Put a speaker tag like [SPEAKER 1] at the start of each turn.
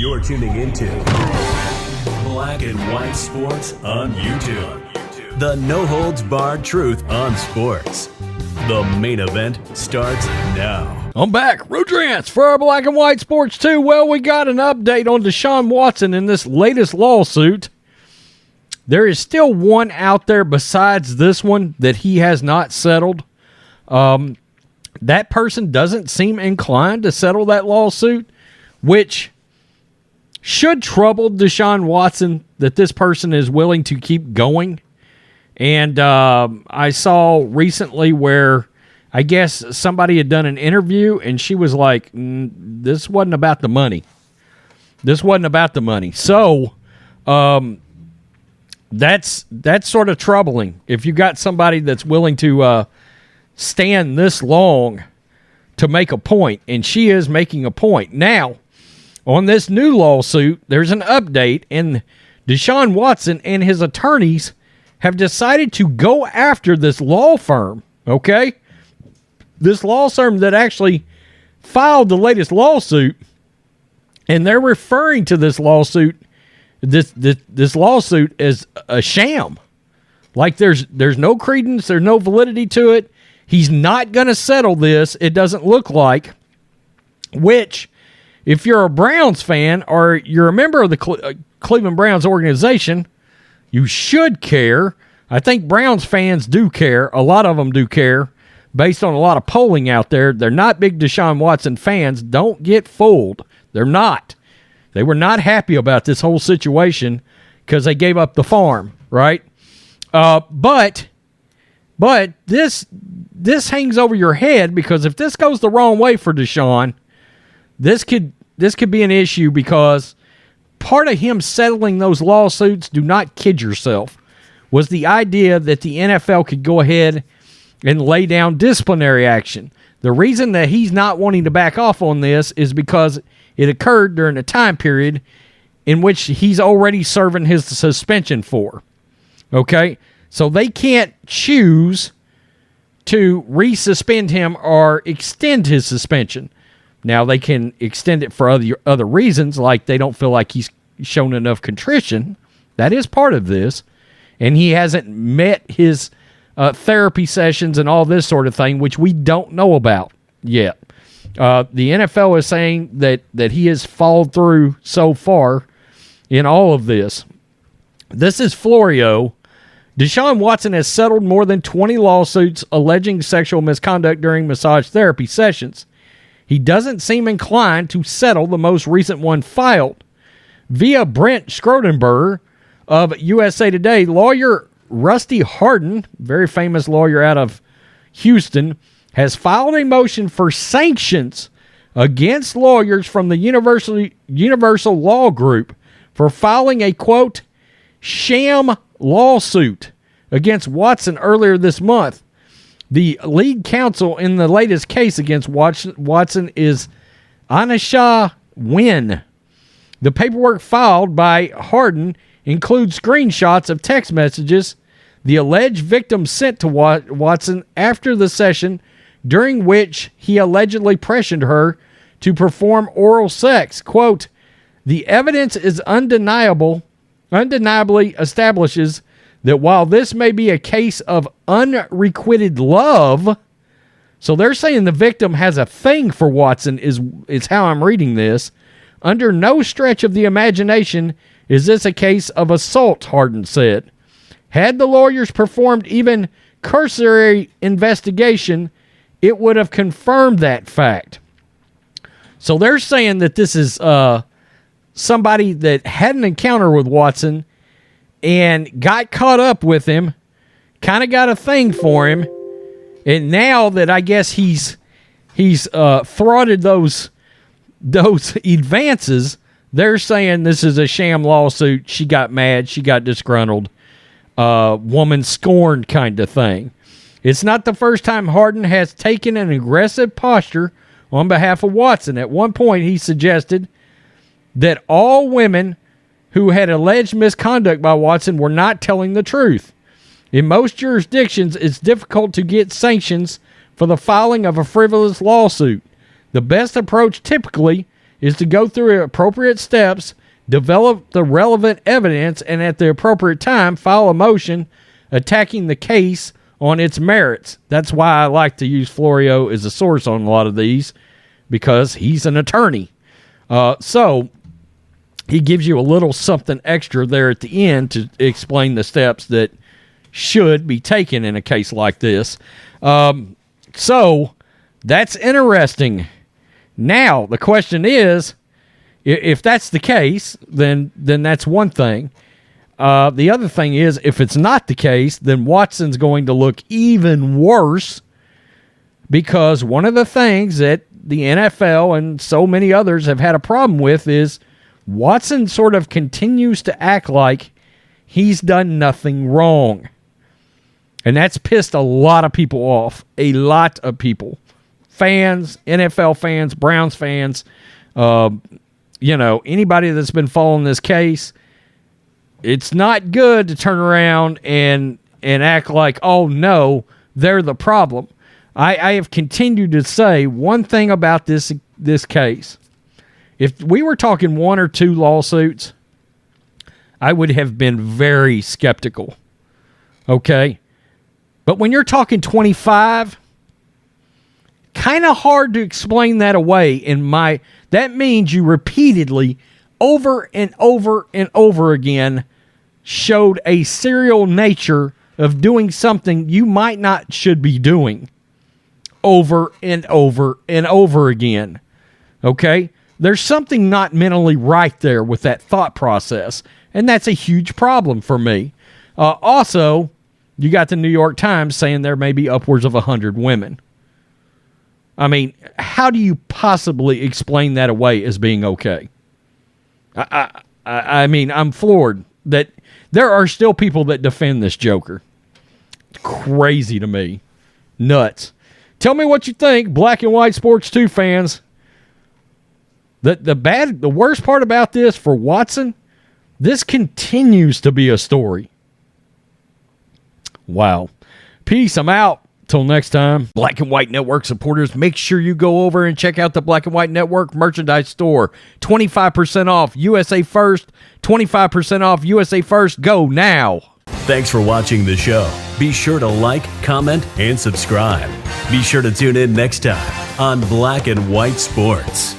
[SPEAKER 1] You're tuning into Black and White Sports on YouTube. The no-holds-barred truth on sports. The main event starts now.
[SPEAKER 2] I'm back. Rodrance for our Black and White Sports 2. Well, we got an update on Deshaun Watson in this latest lawsuit. There is still one out there besides this one that he has not settled. That person doesn't seem inclined to settle that lawsuit, which should trouble Deshaun Watson that this person is willing to keep going. And I saw recently where I guess somebody had done an interview and she was like, this wasn't about the money. This wasn't about the money. So that's sort of troubling. If you got somebody that's willing to stand this long to make a point, and she is making a point. Now, on this new lawsuit, there's an update, and Deshaun Watson and his attorneys have decided to go after this law firm, okay? This law firm that actually filed the latest lawsuit, and they're referring to this lawsuit, this lawsuit as a sham. Like there's no credence, there's no validity to it. He's not going to settle this, it doesn't look like, which, if you're a Browns fan or you're a member of the Cleveland Browns organization, you should care. I think Browns fans do care. A lot of them do care based on a lot of polling out there. They're not big Deshaun Watson fans. Don't get fooled. They're not. They were not happy about this whole situation because they gave up the farm, right? But this hangs over your head because if this goes the wrong way for Deshaun, this could be an issue because part of him settling those lawsuits, do not kid yourself, was the idea that the NFL could go ahead and lay down disciplinary action. The reason that he's not wanting to back off on this is because it occurred during a time period in which he's already serving his suspension for. Okay? So they can't choose to resuspend him or extend his suspension. Now, they can extend it for other reasons, like they don't feel like he's shown enough contrition. That is part of this. And he hasn't met his therapy sessions and all this sort of thing, which we don't know about yet. The NFL is saying that he has followed through so far in all of this. This is Florio. Deshaun Watson has settled more than 20 lawsuits alleging sexual misconduct during massage therapy sessions. He doesn't seem inclined to settle the most recent one filed. Via Brent Schrodenberger of USA Today, lawyer Rusty Hardin, very famous lawyer out of Houston, has filed a motion for sanctions against lawyers from the Universal Law Group for filing a, quote, sham lawsuit against Watson earlier this month. The lead counsel in the latest case against Watson is Anisha Wynn. The paperwork filed by Hardin includes screenshots of text messages the alleged victim sent to Watson after the session, during which he allegedly pressured her to perform oral sex. Quote, the evidence is undeniably establishes that while this may be a case of unrequited love, so they're saying the victim has a thing for Watson is how I'm reading this. Under no stretch of the imagination is this a case of assault, Hardin said. Had the lawyers performed even cursory investigation, it would have confirmed that fact. So they're saying that this is somebody that had an encounter with Watson and got caught up with him, kind of got a thing for him, and now that I guess he's thwarted those advances, they're saying this is a sham lawsuit. She got mad. She got disgruntled. Woman scorned kind of thing. It's not the first time Hardin has taken an aggressive posture on behalf of Watson. At one point, he suggested that all women who had alleged misconduct by Watson were not telling the truth. In most jurisdictions, it's difficult to get sanctions for the filing of a frivolous lawsuit. The best approach typically is to go through appropriate steps, develop the relevant evidence, and at the appropriate time, file a motion attacking the case on its merits. That's why I like to use Florio as a source on a lot of these, because he's an attorney. So he gives you a little something extra there at the end to explain the steps that should be taken in a case like this. So that's interesting. Now, the question is, if that's the case, then that's one thing. The other thing is, if it's not the case, then Watson's going to look even worse, because one of the things that the NFL and so many others have had a problem with is Watson sort of continues to act like he's done nothing wrong. And that's pissed a lot of people off. A lot of people. Fans, NFL fans, Browns fans, anybody that's been following this case. It's not good to turn around and act like, oh no, they're the problem. I have continued to say one thing about this case. If we were talking 1 or 2 lawsuits, I would have been very skeptical. Okay? But when you're talking 25, kind of hard to explain that away that means you repeatedly, over and over and over again, showed a serial nature of doing something you might not should be doing over and over and over again. Okay? There's something not mentally right there with that thought process, and that's a huge problem for me. Also, you got the New York Times saying there may be upwards of 100 women. I mean, how do you possibly explain that away as being okay? I mean, I'm floored that there are still people that defend this joker. It's crazy to me. Nuts. Tell me what you think, Black and White Sports 2 fans. The worst part about this for Watson, this continues to be a story. Wow. Peace. I'm out. Till next time, Black and White Network supporters, make sure you go over and check out the Black and White Network merchandise store. 25% off USA First. 25% off USA First. Go now.
[SPEAKER 1] Thanks for watching the show. Be sure to like, comment, and subscribe. Be sure to tune in next time on Black and White Sports.